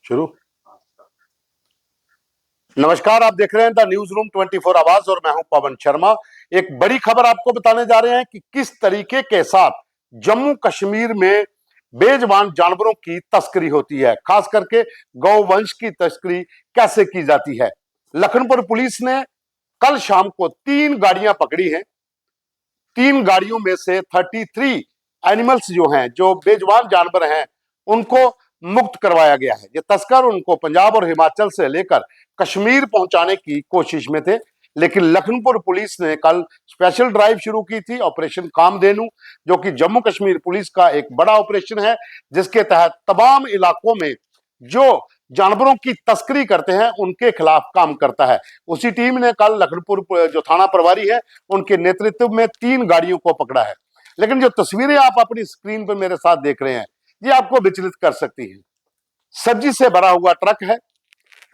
शुरू। नमस्कार, आप देख रहे हैं द न्यूज रूम 24 आवाज और मैं हूं पवन शर्मा। एक बड़ी खबर आपको बताने जा रहे हैं कि किस तरीके के साथ जम्मू कश्मीर में बेजुबान जानवरों की तस्करी होती है, खास करके गौवंश की तस्करी कैसे की जाती है। लखनपुर पुलिस ने कल शाम को 3 गाड़ियां पकड़ी हैं। 3 गाड़ियों में से 33 एनिमल्स जो हैं, जो बेजुबान जानवर हैं, उनको मुक्त करवाया गया है। ये तस्कर उनको पंजाब और हिमाचल से लेकर कश्मीर पहुंचाने की कोशिश में थे, लेकिन लखनपुर पुलिस ने कल स्पेशल ड्राइव शुरू की थी, ऑपरेशन कामधेनु, जो कि जम्मू कश्मीर पुलिस का एक बड़ा ऑपरेशन है, जिसके तहत तमाम इलाकों में जो जानवरों की तस्करी करते हैं उनके खिलाफ काम करता है। उसी टीम ने कल लखनपुर जो थाना प्रभारी है उनके नेतृत्व में 3 गाड़ियों को पकड़ा है। लेकिन जो तस्वीरें आप अपनी स्क्रीन पर मेरे साथ देख रहे हैं, ये आपको विचलित कर सकती हैं। सब्जी से भरा हुआ ट्रक है,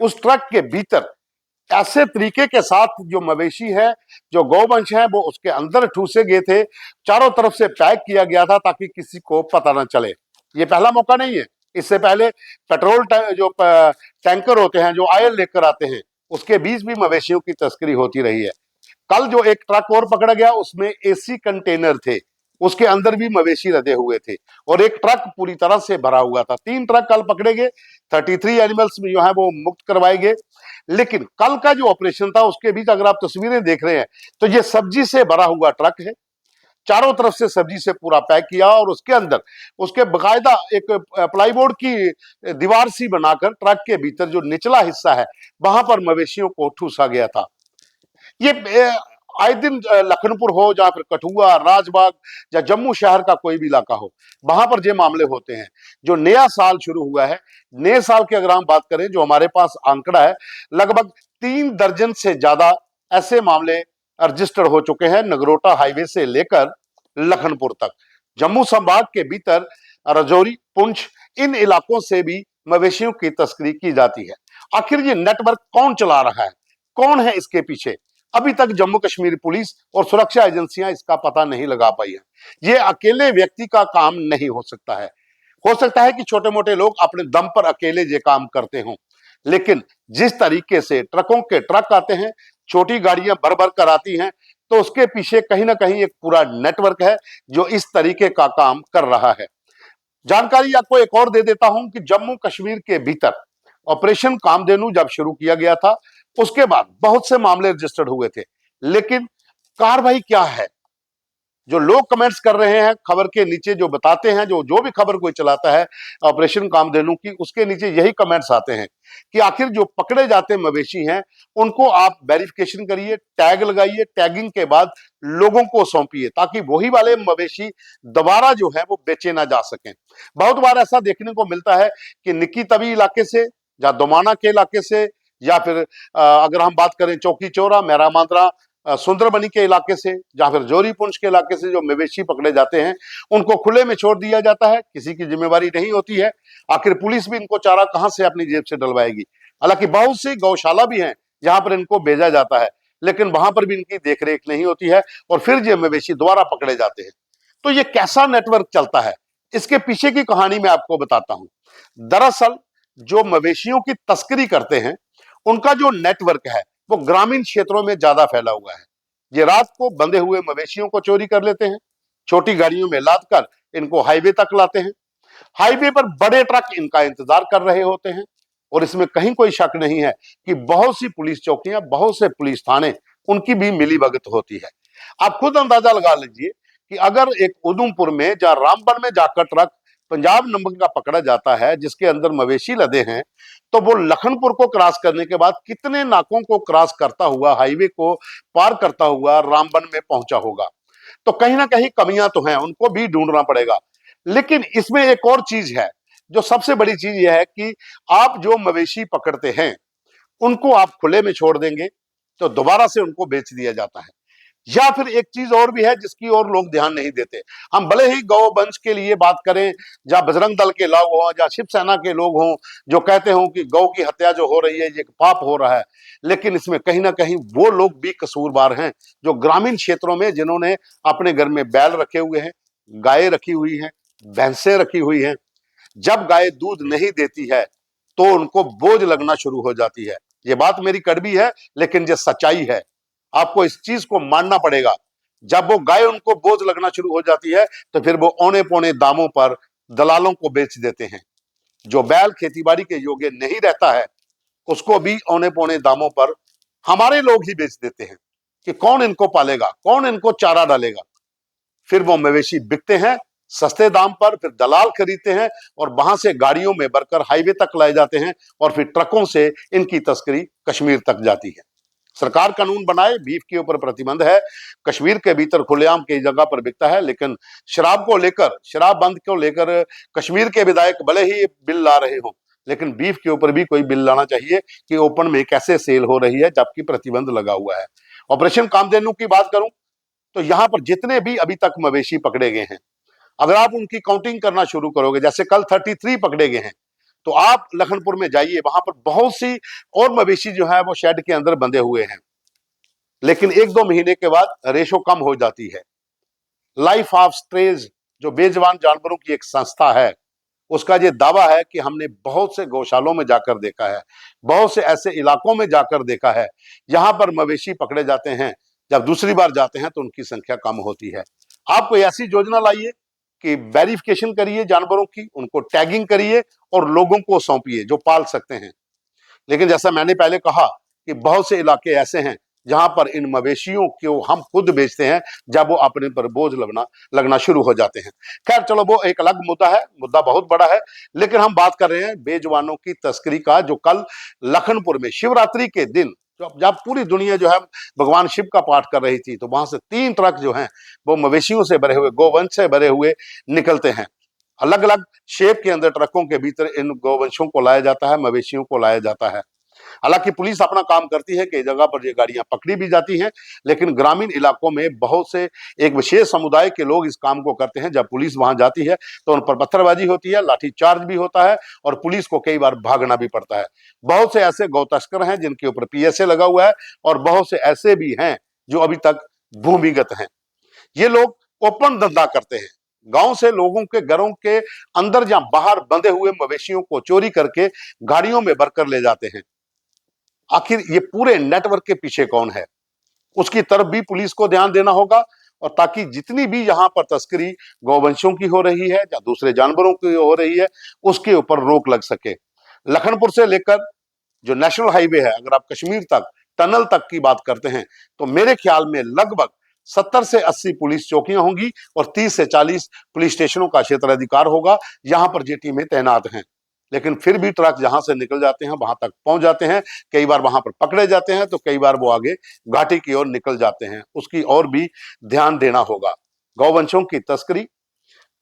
उस ट्रक के भीतर ऐसे तरीके के साथ जो मवेशी है, जो गौवंश है, वो उसके अंदर ठूसे गए थे। चारों तरफ से पैक किया गया था ताकि किसी को पता ना चले। ये पहला मौका नहीं है। इससे पहले पेट्रोल जो टैंकर होते हैं, जो ऑयल लेकर आते हैं, उसके बीच भी मवेशियों की तस्करी होती रही है। कल जो एक ट्रक और पकड़ा गया, उसमें एसी कंटेनर थे, उसके अंदर भी मवेशी लदे हुए थे और एक ट्रक पूरी तरह से भरा हुआ था। 3 ट्रक कल पकड़े गए, 33 एनिमल्स जो है वो मुक्त करवाए गए। लेकिन कल का जो ऑपरेशन था उसके बीच अगर आप तस्वीरें देख रहे हैं तो ये सब्जी से भरा हुआ ट्रक है। चारों तरफ से सब्जी से पूरा पैक किया और उसके अंदर उसके बकायदा एक प्लाईबोर्ड की दीवार सी बनाकर ट्रक के भीतर जो निचला हिस्सा है वहां पर मवेशियों को ठूसा गया था। ये आए दिन लखनपुर हो या फिर कठुआ, राजबाग या जम्मू शहर का कोई भी इलाका हो, वहां पर ये मामले होते हैं। जो नया साल शुरू हुआ है, नए साल की अगर हम बात करें, जो हमारे पास आंकड़ा है, लगभग 3 दर्जन से ज्यादा ऐसे मामले रजिस्टर हो चुके हैं, नगरोटा हाईवे से लेकर लखनपुर तक। जम्मू संभाग के भीतर राजौरी, पुंछ, इन इलाकों से भी मवेशियों की तस्करी की जाती है। आखिर ये नेटवर्क कौन चला रहा है, कौन है इसके पीछे, अभी तक जम्मू कश्मीर पुलिस और सुरक्षा एजेंसियां इसका पता नहीं लगा पाई है। ये अकेले व्यक्ति का काम नहीं हो सकता है। हो सकता है कि छोटे मोटे लोग अपने दम पर अकेले ये काम करते हों, लेकिन जिस तरीके से ट्रकों के ट्रक आते हैं, छोटी गाड़ियां भर भर कर आती हैं, तो उसके पीछे कहीं ना कहीं एक पूरा नेटवर्क है जो इस तरीके का काम कर रहा है। जानकारी आपको एक और दे देता हूं कि जम्मू कश्मीर के भीतर ऑपरेशन कामधेनु जब शुरू किया गया था, उसके बाद बहुत से मामले रजिस्टर्ड हुए थे, लेकिन कार्रवाई क्या है? जो लोग कमेंट्स कर रहे हैं खबर के नीचे, जो बताते हैं, जो जो भी खबर कोई चलाता है ऑपरेशन कामधेनु की, उसके नीचे यही कमेंट्स आते हैं कि आखिर जो पकड़े जाते मवेशी हैं उनको आप वेरिफिकेशन करिए, टैग लगाइए, टैगिंग के बाद लोगों को सौंपिए ताकि वही वाले मवेशी दोबारा जो है वो बेचे ना जा सकें। बहुत बार ऐसा देखने को मिलता है कि निक्की तवी इलाके से या दोमाना के इलाके से या फिर अगर हम बात करें चौकी चौरा, मेरा मांदरा, सुंदरबनी के इलाके से या फिर जोरी पुंछ के इलाके से जो मवेशी पकड़े जाते हैं उनको खुले में छोड़ दिया जाता है, किसी की जिम्मेवारी नहीं होती है। आखिर पुलिस भी इनको चारा कहां से अपनी जेब से डलवाएगी? हालांकि बहुत सी गौशाला भी हैं जहां पर इनको भेजा जाता है, लेकिन वहां पर भी इनकी देखरेख नहीं होती है और फिर ये मवेशी दोबारा पकड़े जाते हैं। तो ये कैसा नेटवर्क चलता है, इसके पीछे की कहानी मैं आपको बताता हूं। दरअसल जो मवेशियों की तस्करी करते हैं उनका जो नेटवर्क है वो ग्रामीण क्षेत्रों में ज्यादा फैला हुआ है। ये रात को बंधे हुए मवेशियों को चोरी कर लेते हैं, छोटी गाड़ियों में लाद कर इनको हाईवे तक लाते हैं। हाईवे पर बड़े ट्रक इनका इंतजार कर रहे होते हैं और इसमें कहीं कोई शक नहीं है कि बहुत सी पुलिस चौकियां, बहुत से पुलिस थाने, उनकी भी मिलीभगत होती है। आप खुद अंदाजा लगा लीजिए कि अगर एक उधमपुर में या रामबन में जाकर ट्रक पंजाब नंबर का पकड़ा जाता है जिसके अंदर मवेशी लदे हैं, तो वो लखनपुर को क्रॉस करने के बाद कितने नाकों को क्रॉस करता हुआ, हाईवे को पार करता हुआ रामबन में पहुंचा होगा। तो कहीं ना कहीं कमियां तो हैं, उनको भी ढूंढना पड़ेगा। लेकिन इसमें एक और चीज है, जो सबसे बड़ी चीज यह है कि आप जो मवेशी पकड़ते हैं उनको आप खुले में छोड़ देंगे तो दोबारा से उनको बेच दिया जाता है। या फिर एक चीज और भी है जिसकी ओर लोग ध्यान नहीं देते। हम भले ही गौ वंश के लिए बात करें, या बजरंग दल के लोग हों या शिवसेना के लोग हों जो कहते हों कि गौ की हत्या जो हो रही है ये पाप हो रहा है, लेकिन इसमें कहीं ना कहीं वो लोग भी कसूरवार हैं जो ग्रामीण क्षेत्रों में, जिन्होंने अपने घर में बैल रखे हुए हैं, गाय रखी हुई हैं, भैंसें रखी हुई हैं। जब गाय दूध नहीं देती है तो उनको बोझ लगना शुरू हो जाती है। ये बात मेरी कड़वी है, लेकिन ये सच्चाई है। आपको इस चीज को मानना पड़ेगा। जब वो गाय उनको बोझ लगना शुरू हो जाती है, तो फिर वो औने पौने दामों पर दलालों को बेच देते हैं। जो बैल खेतीबाड़ी के योग्य नहीं रहता है, उसको भी औने पौने दामों पर हमारे लोग ही बेच देते हैं कि कौन इनको पालेगा, कौन इनको चारा डालेगा। फिर वो मवेशी बिकते हैं सस्ते दाम पर, फिर दलाल खरीदते हैं और वहां से गाड़ियों में भरकर हाईवे तक लाए जाते हैं और फिर ट्रकों से इनकी तस्करी कश्मीर तक जाती है। सरकार कानून बनाए, बीफ के ऊपर प्रतिबंध है, कश्मीर के भीतर खुलेआम कई जगह पर बिकता है, लेकिन शराब को लेकर, शराब बंद को लेकर कश्मीर के विधायक भले ही बिल ला रहे हो, लेकिन बीफ के ऊपर भी कोई बिल लाना चाहिए कि ओपन में कैसे सेल हो रही है जबकि प्रतिबंध लगा हुआ है। ऑपरेशन कामधेनु की बात करूं तो यहां पर जितने भी अभी तक मवेशी पकड़े गए हैं, अगर आप उनकी काउंटिंग करना शुरू करोगे, जैसे कल 33 पकड़े गए हैं, तो आप लखनपुर में जाइए, वहां पर बहुत सी और मवेशी जो है वो शेड के अंदर बंधे हुए हैं, लेकिन 1-2 महीने के बाद रेशो कम हो जाती है। लाइफ ऑफ स्ट्रेज जो बेजुबान जानवरों की एक संस्था है, उसका ये दावा है कि हमने बहुत से गौशालों में जाकर देखा है, बहुत से ऐसे इलाकों में जाकर देखा है जहां पर मवेशी पकड़े जाते हैं, जब दूसरी बार जाते हैं तो उनकी संख्या कम होती है। आप कोई ऐसी योजना लाइए कि वेरिफिकेशन करिए जानवरों की, उनको टैगिंग करिए और लोगों को सौंपिए जो पाल सकते हैं। लेकिन जैसा मैंने पहले कहा कि बहुत से इलाके ऐसे हैं जहां पर इन मवेशियों को हम खुद बेचते हैं, जब वो अपने पर बोझ लगना शुरू हो जाते हैं। खैर चलो, वो एक अलग मुद्दा है, मुद्दा बहुत बड़ा है, लेकिन हम बात कर रहे हैं बेजुबानों की तस्करी का, जो कल लखनपुर में शिवरात्रि के दिन जब पूरी दुनिया जो है भगवान शिव का पाठ कर रही थी, तो वहां से 3 ट्रक जो हैं वो मवेशियों से भरे हुए, गोवंश से भरे हुए निकलते हैं। अलग अलग शेप के अंदर ट्रकों के भीतर इन गोवंशों को लाया जाता है, मवेशियों को लाया जाता है। हालांकि पुलिस अपना काम करती है, कई जगह पर ये गाड़ियां पकड़ी भी जाती हैं, लेकिन ग्रामीण इलाकों में बहुत से एक विशेष समुदाय के लोग इस काम को करते हैं। जब पुलिस वहां जाती है तो उन पर पत्थरबाजी होती है, लाठीचार्ज भी होता है और पुलिस को कई बार भागना भी पड़ता है। बहुत से ऐसे गौ तस्कर हैं जिनके ऊपर पीएसए लगा हुआ है और बहुत से ऐसे भी हैं जो अभी तक भूमिगत हैं। ये लोग ओपन धंधा करते हैं, गांव से लोगों के घरों के अंदर या बाहर बंधे हुए मवेशियों को चोरी करके गाड़ियों में भरकर ले जाते हैं। आखिर ये पूरे नेटवर्क के पीछे कौन है, उसकी तरफ भी पुलिस को ध्यान देना होगा, और ताकि जितनी भी यहां पर तस्करी गौवंशों की हो रही है या दूसरे जानवरों की हो रही है, उसके ऊपर रोक लग सके। लखनपुर से लेकर जो नेशनल हाईवे है, अगर आप कश्मीर तक टनल तक की बात करते हैं, तो मेरे ख्याल में लगभग 70 से 80 पुलिस चौकियां होंगी और 30 से 40 पुलिस स्टेशनों का क्षेत्राधिकार होगा। यहां पर जेटी में तैनात हैं, लेकिन फिर भी ट्रक जहां से निकल जाते हैं वहां तक पहुंच जाते हैं। कई बार वहां पर पकड़े जाते हैं तो कई बार वो आगे घाटी की ओर निकल जाते हैं, उसकी और भी ध्यान देना होगा। गौवंशों की तस्करी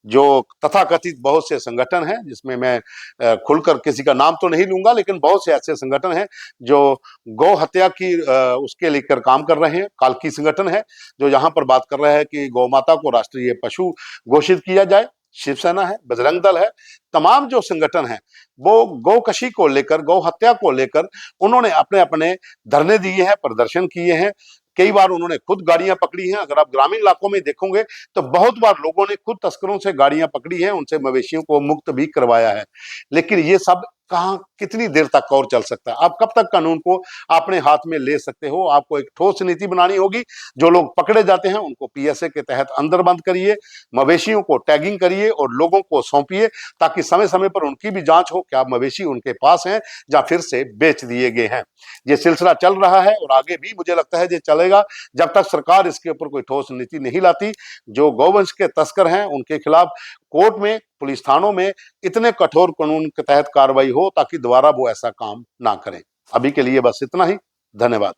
जो तथाकथित बहुत से संगठन हैं, जिसमें मैं खुलकर किसी का नाम तो नहीं लूंगा, लेकिन बहुत से ऐसे संगठन हैं जो गौ हत्या की उसके लेकर काम कर रहे हैं। काल्की संगठन है जो यहाँ पर बात कर रहा है कि गौ माता को राष्ट्रीय पशु घोषित किया जाए। शिवसेना है, बजरंग दल है, तमाम जो संगठन हैं वो गौकशी को लेकर, गौ हत्या को लेकर उन्होंने अपने अपने धरने दिए हैं, प्रदर्शन किए हैं। कई बार उन्होंने खुद गाड़ियां पकड़ी हैं। अगर आप ग्रामीण इलाकों में देखोगे तो बहुत बार लोगों ने खुद तस्करों से गाड़ियां पकड़ी हैं, उनसे मवेशियों को मुक्त भी करवाया है। लेकिन ये सब कहां, कितनी देर तक और चल सकता है? आप कब तक कानून को अपने हाथ में ले सकते हो? आपको एक ठोस नीति बनानी होगी। जो लोग पकड़े जाते हैं उनको पीएसए के तहत अंदर बंद करिए, मवेशियों को टैगिंग करिए और लोगों को सौंपिए, ताकि समय समय पर उनकी भी जांच हो, क्या मवेशी उनके पास हैं या फिर से बेच दिए गए हैं। ये सिलसिला चल रहा है और आगे भी मुझे लगता है ये चलेगा, जब तक सरकार इसके ऊपर कोई ठोस नीति नहीं लाती। जो गौवंश के तस्कर हैं उनके खिलाफ कोर्ट में, पुलिस थानों में इतने कठोर कानून के तहत कार्रवाई हो ताकि दोबारा वो ऐसा काम ना करें। अभी के लिए बस इतना ही। धन्यवाद।